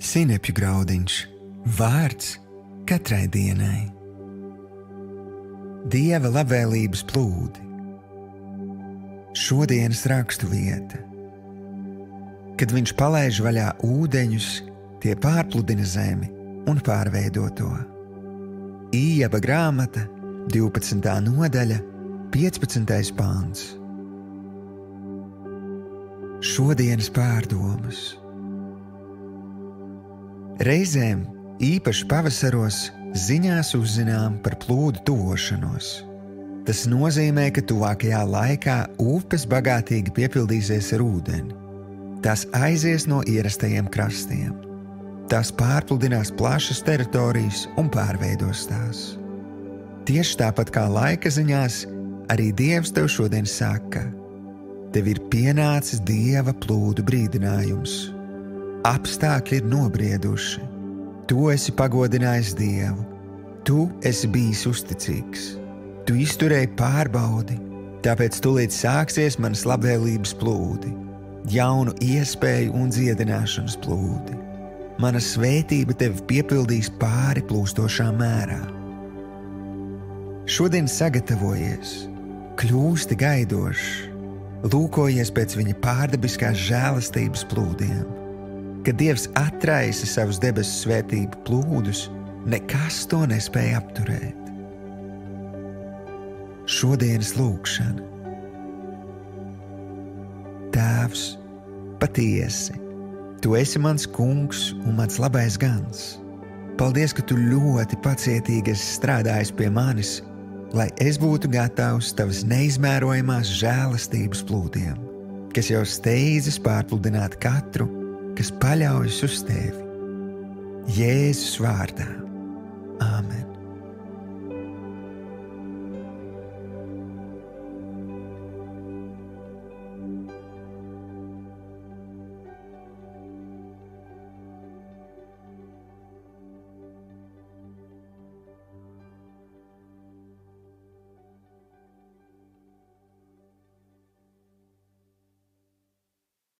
Sinepju graudiņš, vārds katrai dienai. Dieva labvēlības plūdi. Šodienas rakstu vieta. Kad viņš palaiž vaļā ūdeņus, tie pārpludina zemi un pārveido to. Ījaba grāmata, 12. nodaļa, 15. pāns. Šodienas pārdomas. Reizēm, īpaši pavasaros, ziņās uzzinām par plūdu tuvošanos. Tas nozīmē, ka tuvākajā laikā upes bagātīgi piepildīsies ar ūdeni. Tās aizies no ierastajiem krastiem. Tās pārpludinās plašas teritorijas un pārveidos tās. Tieši tāpat kā laika ziņās, arī Dievs tev šodien saka: tev ir pienācis Dieva plūdu brīdinājums. Apstākļi ir nobrieduši. Tu esi pagodinājis Dievu. Tu esi bijis uzticīgs. Tu izturēji pārbaudi, tāpēc tūlīt sāksies manas labvēlības plūdi, jaunu iespēju un dziedināšanas plūdi. Mana svētība tevi piepildīs pāri plūstošā mērā. Šodien sagatavojies, kļūsti gaidošs, lūkojies pēc viņa pārdabiskās žēlastības plūdiem. Kad Dievs atraisa savus debesu svētību plūdus, nekas to nespēja apturēt. Šodienas lūkšana. Tēvs, patiesi, tu esi mans kungs un mans labais gans. Paldies, ka tu ļoti pacietīgi esi strādājis pie manis, lai es būtu gatavs tavas neizmērojamās žēlastības plūdiem, kas jau steidzas pārpludināt katru, kas paļaujas uz tevi. Jēzus vārdā. Āmen.